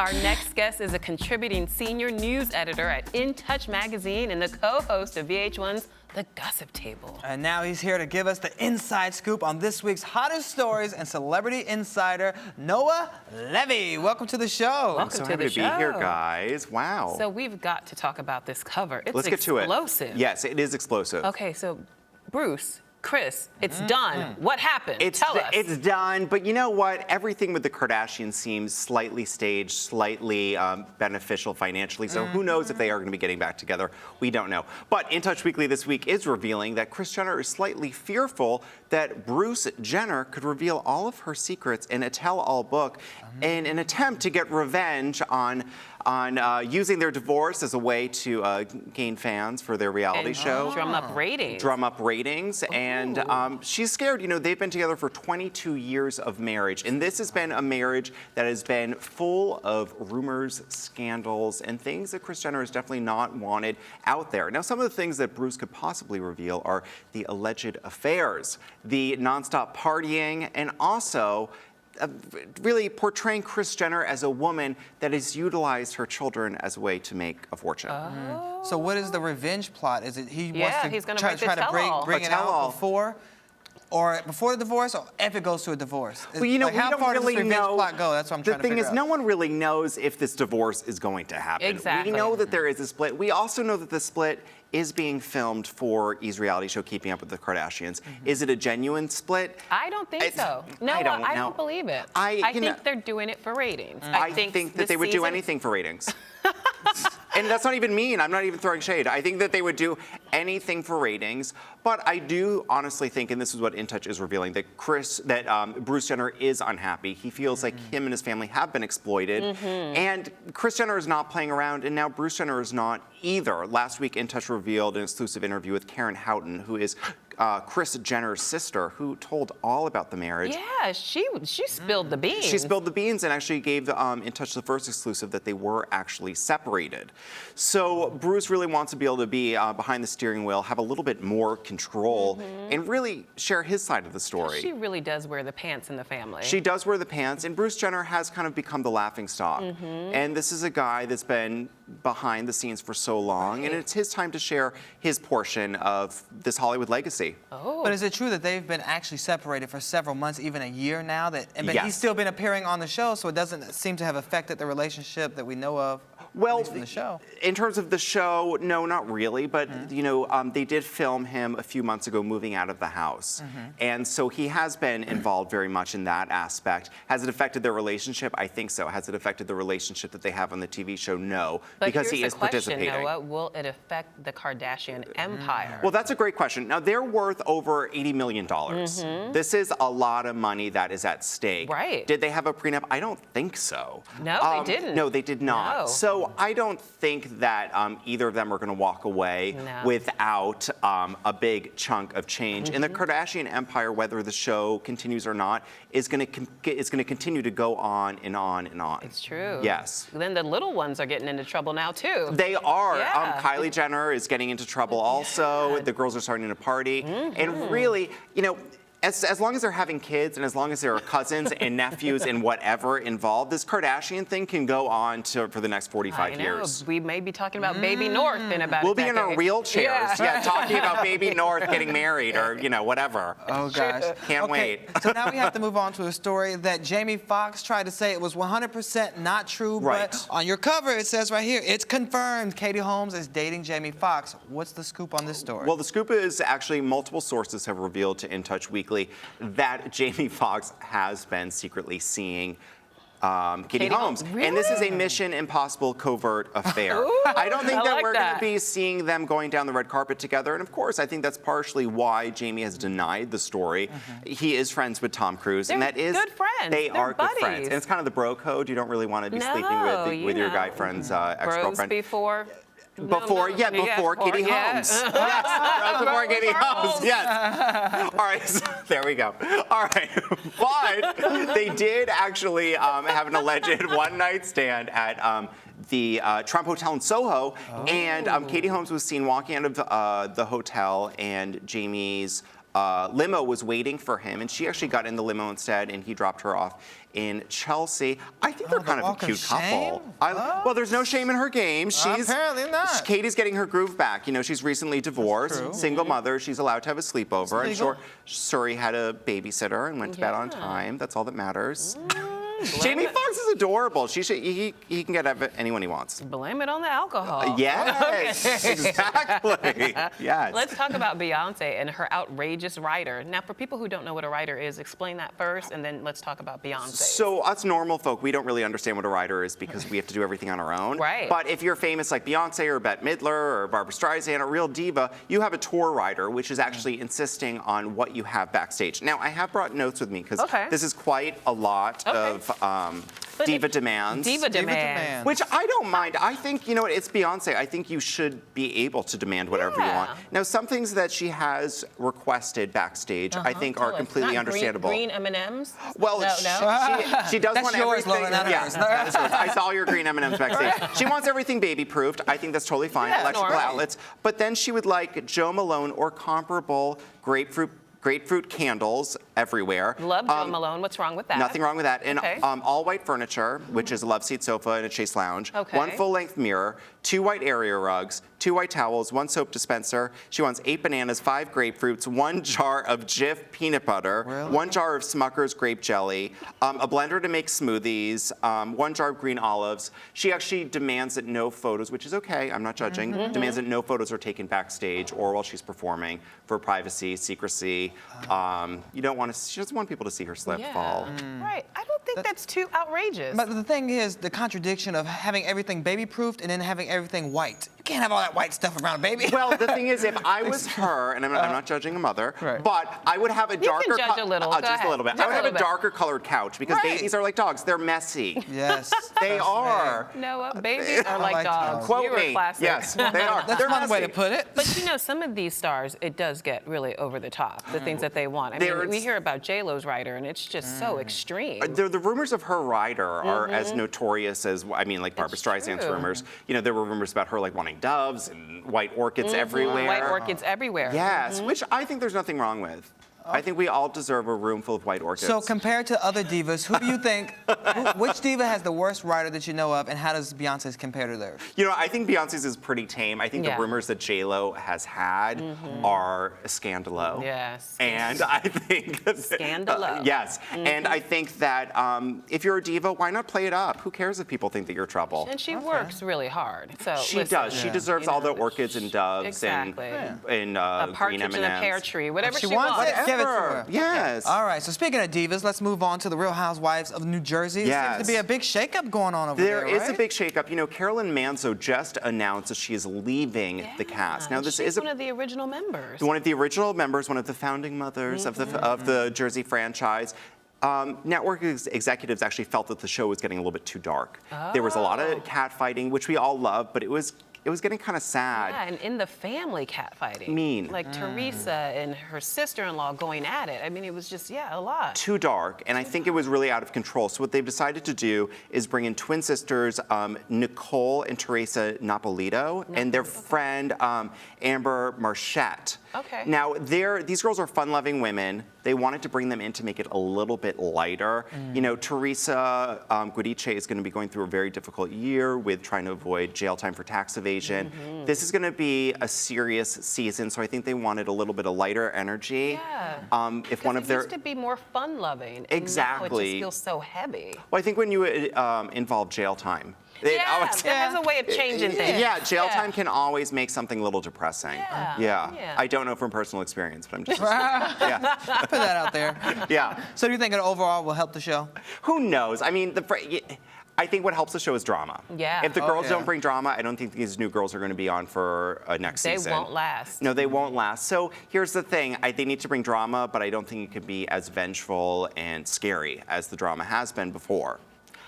Our next guest is a contributing senior news editor at In Touch magazine and the co-host of VH1's The Gossip Table. And now he's here to give us the inside scoop on this week's hottest stories and celebrity insider, Noah Levy. Welcome to the show. Welcome so to happy the to show. be here, guys. Wow. So we've got to talk about this cover. It's Let's get to it. explosive. Yes, it is explosive. Okay, so Bruce, Kris, it's done. What happened? Tell us. It's done, but you know what? Everything with the Kardashians seems slightly staged, slightly beneficial financially, so who knows if they are going to be getting back together? We don't know. But In Touch Weekly this week is revealing that Kris Jenner is slightly fearful that Bruce Jenner could reveal all of her secrets in a tell-all book in an attempt to get revenge on using their divorce as a way to gain fans for their reality show. Drum up ratings. Drum up ratings. And she's scared. You know, they've been together for 22 years of marriage. And this has been a marriage that has been full of rumors, scandals, and things that Kris Jenner has definitely not wanted out there. Now, some of the things that Bruce could possibly reveal are the alleged affairs, the nonstop partying, and also really portraying Kris Jenner as a woman that has utilized her children as a way to make a fortune. So what is the revenge plot? Is it he Yeah, wants to he's gonna try write the to tell-all. bring A it out tell-all. before the divorce, or if it goes to a divorce? Well, you know, like, we how don't far really does this revenge know. plot go? That's what I'm trying The to thing figure is, out. no one really knows if this divorce is going to happen. Exactly. We know that there is a split. We also know that the split is being filmed for E's reality show, Keeping Up with the Kardashians. Is it a genuine split? I don't think so. No, I don't I know. don't believe it. I think they're doing it for ratings. I think that this they would do season- anything for ratings. And that's not even mean. I'm not even throwing shade. I think that they would do anything for ratings. But I do honestly think, and this is what In Touch is revealing, that Bruce Jenner is unhappy. He feels like him and his family have been exploited. And Kris Jenner is not playing around, and now Bruce Jenner is not either. Last week, In Touch revealed an exclusive interview with Karen Houghton, who is Kris Jenner's sister, who told all about the marriage. Yeah, she spilled the beans. She spilled the beans and actually gave In Touch the first exclusive that they were actually separated. So Bruce really wants to be able to be behind the steering wheel, have a little bit more control, and really share his side of the story. She really does wear the pants in the family. She does wear the pants, and Bruce Jenner has kind of become the laughingstock. And this is a guy that's been behind the scenes for so long, and it's his time to share his portion of this Hollywood legacy. Oh. But is it true that they've been actually separated for several months, even a year now? But Yes. he's still been appearing on the show, so it doesn't seem to have affected the relationship that we know of. Well, at least in the show. In terms of the show, no, not really. But you know, they did film him a few months ago moving out of the house, and so he has been involved very much in that aspect. Has it affected their relationship? I think so. Has it affected the relationship that they have on the TV show? No, But because here's he is the question, participating. Noah, will it affect the Kardashian empire? Well, that's a great question. Now, they're worth over $80 million. This is a lot of money that is at stake. Right. Did they have a prenup? I don't think so. No, they didn't. No, they did not. No. So I don't think that either of them are going to walk away No. without a big chunk of change. And the Kardashian empire, whether the show continues or not, is going to continue to go on and on and on. It's true. Yes. Then the little ones are getting into trouble now, too. They are. Yeah. Kylie Jenner is getting into trouble also. Yeah. The girls are starting to party. And really, you know, as long as they're having kids and as long as there are cousins and nephews and whatever involved, this Kardashian thing can go on for the next 45 I know. years. We may be talking about Baby North in about We'll a be in our decade. wheelchairs, yeah, talking about Baby North getting married or, you know, whatever. Oh, gosh. Can't wait. So now we have to move on to a story that Jamie Foxx tried to say it was 100% not true, Right. but on your cover it says right here, it's confirmed Katie Holmes is dating Jamie Foxx. What's the scoop on this story? Well, the scoop is actually multiple sources have revealed to In Touch Weekly that Jamie Foxx has been secretly seeing Katie Holmes. Really? And this is a Mission Impossible covert affair. Ooh, I don't think I that like we're going that. to be seeing them going down the red carpet together. And of course, I think that's partially why Jamie has denied the story. He is friends with Tom Cruise. and They're that is good friends. They They're are good friends. buddies. And it's kind of the bro code. You don't really want to be sleeping No, with your know. guy friend's Bros ex-girlfriend. before. Before Katie Holmes. Yes, before Katie Holmes. Yes. All right, so there we go. All right, but they did actually have an alleged one-night stand at the Trump Hotel in Soho, and Katie Holmes was seen walking out of the hotel, and Jamie's limo was waiting for him, and she actually got in the limo instead, and he dropped her off in Chelsea. I think they're kind of a cute couple. Well, there's no shame in her game. She's apparently not. Katie's getting her groove back. You know, she's recently divorced, single mother. She's allowed to have a sleepover. I'm sure Suri had a babysitter and went to bed on time. That's all that matters. Jamie Foxx is adorable. He can get anyone he wants. Blame it on the alcohol. Yes, exactly. Yes. Let's talk about Beyonce and her outrageous rider. Now, for people who don't know what a rider is, explain that first, and then let's talk about Beyonce. So us normal folk, we don't really understand what a rider is because we have to do everything on our own. Right. But if you're famous like Beyonce or Bette Midler or Barbra Streisand, a real diva, you have a tour rider, which is actually insisting on what you have backstage. Now, I have brought notes with me because this is quite a lot of diva demands. Diva demands. Which I don't mind. I think, you know what, it's Beyonce. I think you should be able to demand whatever you want. Now, some things that she has requested backstage, I think are completely understandable. Green M&Ms? Well, she does want everything. Yes, that is yours. I saw your green M&Ms backstage. She wants everything baby-proofed. I think that's totally fine. Electrical outlets. But then she would like Jo Malone or comparable grapefruit candles everywhere. Love Jo Malone. What's wrong with that? Nothing wrong with that. And all white furniture, which is a love seat sofa and a chaise lounge. One full-length mirror, 2 white area rugs, 2 white towels, 1 soap dispenser. She wants 8 bananas, 5 grapefruits, 1 jar of Jif peanut butter, 1 jar of Smucker's grape jelly, a blender to make smoothies, 1 jar of green olives. She actually demands that no photos, which is okay, I'm not judging, demands that no photos are taken backstage or while she's performing for privacy, secrecy. You don't want to, she doesn't want people to see her slip, fall. Right. I don't think that's too outrageous. But the thing is, the contradiction of having everything baby-proofed and then having everything white. You can't have all that white stuff around a baby. Well, the thing is, if I was her, and I'm not judging a mother, but I would have a darker, judge a little. just a little bit. I would have a darker colored couch because babies are like dogs. They're messy. Yes. They are. Noah, babies are like dogs. Quote me. Classic. Yes, they are. That's one way to put it. But you know, some of these stars, it does get really over the top, the things that they want. I mean, we hear about J-Lo's rider, and it's just so extreme. The rumors of her rider are as notorious as, I mean, like Barbra Streisand's rumors. You know, there were rumors about her like wanting doves and white orchids everywhere. White orchids everywhere. Yes, which I think there's nothing wrong with. I think we all deserve a room full of white orchids. So compared to other divas, who do you think, which diva has the worst rider that you know of, and how does Beyonce's compare to theirs? You know, I think Beyonce's is pretty tame. I think the rumors that J-Lo has had are a scandalo. Yes. And I think... Scandalo. Yes. And I think that if you're a diva, why not play it up? Who cares if people think that you're trouble? And she works really hard. So she does. She deserves all the orchids and doves and a green partridge M&Ms. in a pear tree, whatever she wants. wants. Give it to her. Yes. All right, so speaking of divas, let's move on to the Real Housewives of New Jersey. There seems to be a big shakeup going on over there, There is a big shakeup. You know, Carolyn Manzo just announced that she is leaving the cast. Now, this is one of the original members. One of the original members, one of the founding mothers of the Jersey franchise. Network executives actually felt that the show was getting a little bit too dark. There was a lot of catfighting, which we all love, but it was getting kind of sad. Yeah, and in the family catfighting. Mean. Like Teresa and her sister-in-law going at it. I mean, it was just, a lot. Too dark, and I think it was really out of control. So what they've decided to do is bring in twin sisters, Nicole and Teresa Napolito, and their friend, Amber Marchette. Okay. Now, these girls are fun-loving women. They wanted to bring them in to make it a little bit lighter. You know, Teresa Guidice is going to be going through a very difficult year with trying to avoid jail time for tax evasion. This is going to be a serious season, so I think they wanted a little bit of lighter energy. Yeah. If one of their used to be more fun-loving. Exactly. Now it just feels so heavy. Well, I think when you involve jail time. That has a way of changing things. Yeah, jail time can always make something a little depressing. Yeah. I don't know from personal experience, but I'm just Put that out there. Yeah. So do you think it overall will help the show? Who knows? I mean, I think what helps the show is drama. Yeah. If the girls don't bring drama, I don't think these new girls are going to be on for next season. They won't last. No, they won't last. So here's the thing. They need to bring drama, but I don't think it could be as vengeful and scary as the drama has been before.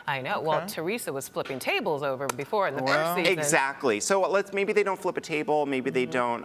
I know. Well, Teresa was flipping tables over before in the first season. Exactly. So maybe they don't flip a table. Maybe they don't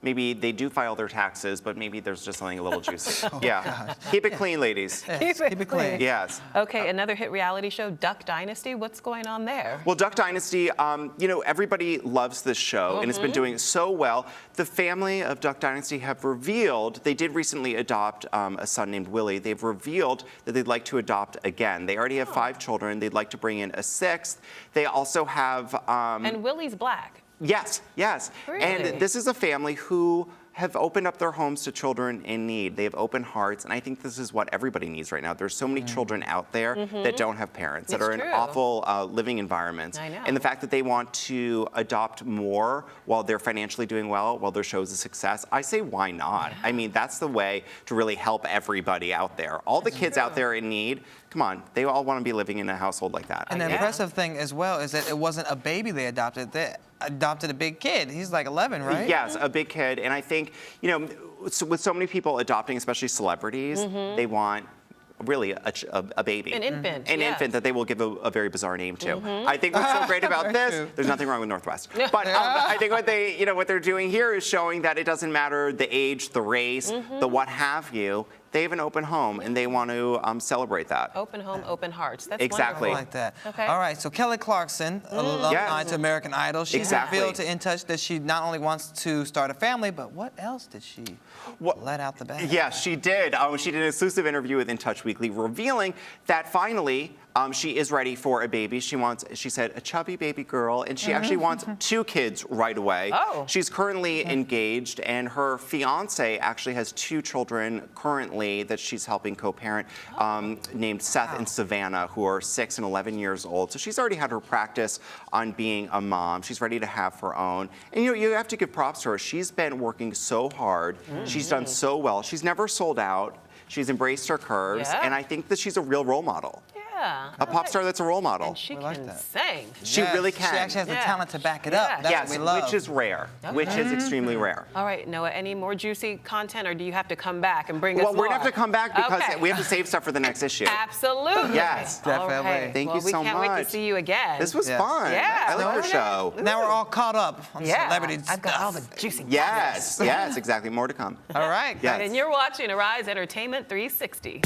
maybe they do file their taxes, but maybe there's just something a little juicy. Yeah. Keep it clean, ladies. Keep it clean. Yes. Okay, another hit reality show, Duck Dynasty. What's going on there? Well, Duck Dynasty, you know, everybody loves this show, and it's been doing so well. The family of Duck Dynasty have revealed, they did recently adopt a son named Willie. They've revealed that they'd like to adopt again. They already have 5 children. They'd like to bring in a 6th. They also have... And Willie's black. Yes, yes. Really? And this is a family who have opened up their homes to children in need. They have open hearts, and I think this is what everybody needs right now. There's so many children out there that don't have parents, that It's are in true. awful living environments. I know. And the fact that they want to adopt more while they're financially doing well, while their show's a success, I say why not? I mean, that's the way to really help everybody out there. All the kids out there in need, come on, they all want to be living in a household like that. And the impressive thing as well is that it wasn't a baby they adopted. They adopted a big kid. He's like 11, right? Yes, a big kid. And I think, you know, with so many people adopting, especially celebrities, they want really a baby. An infant. An yes. infant that they will give a very bizarre name to. I think what's so great about this, true. there's nothing wrong with Northwest. But I think what they're doing here is showing that it doesn't matter the age, the race, the what have you. They have an open home, and they want to celebrate that. Open home, open hearts. That's Exactly. I wonderful. like that. Okay. All right, so Kelly Clarkson, alumni Yes. to American Idol, she Exactly. revealed to In Touch that she not only wants to start a family, but what else did she let out the bag? Yeah, she did. She did an exclusive interview with In Touch Weekly, revealing that finally she is ready for a baby. She said, a chubby baby girl, and she actually wants 2 kids right away. Oh. She's currently engaged, and her fiance actually has 2 children currently that she's helping co-parent, named Seth and Savannah, who are 6 and 11 years old. So she's already had her practice on being a mom. She's ready to have her own. And you have to give props to her. She's been working so hard. She's done so well. She's never sold out. She's embraced her curves, Yeah. and I think that she's a real role model. Yeah. A pop star that's a role model. And she like can that. sing. She Yes, really can. She actually has the Yeah. talent to back it Yeah. up. That's Yes, what we love. which is rare. Which is extremely rare. All right, Noah, any more juicy content, or do you have to come back and bring us Well, more? we're gonna have to come back because Okay. we have to save stuff for the next issue. Absolutely. Yes. All Definitely. right. Thank well, you we so can't wait much. to see you again. This was Yes. fun. Yeah. I like your show. Now we're all caught up on yeah. celebrity I've got stuff. all the juicy Yes, yes, exactly. More to come. All right, Yes. guys. And you're watching Arise Entertainment 360.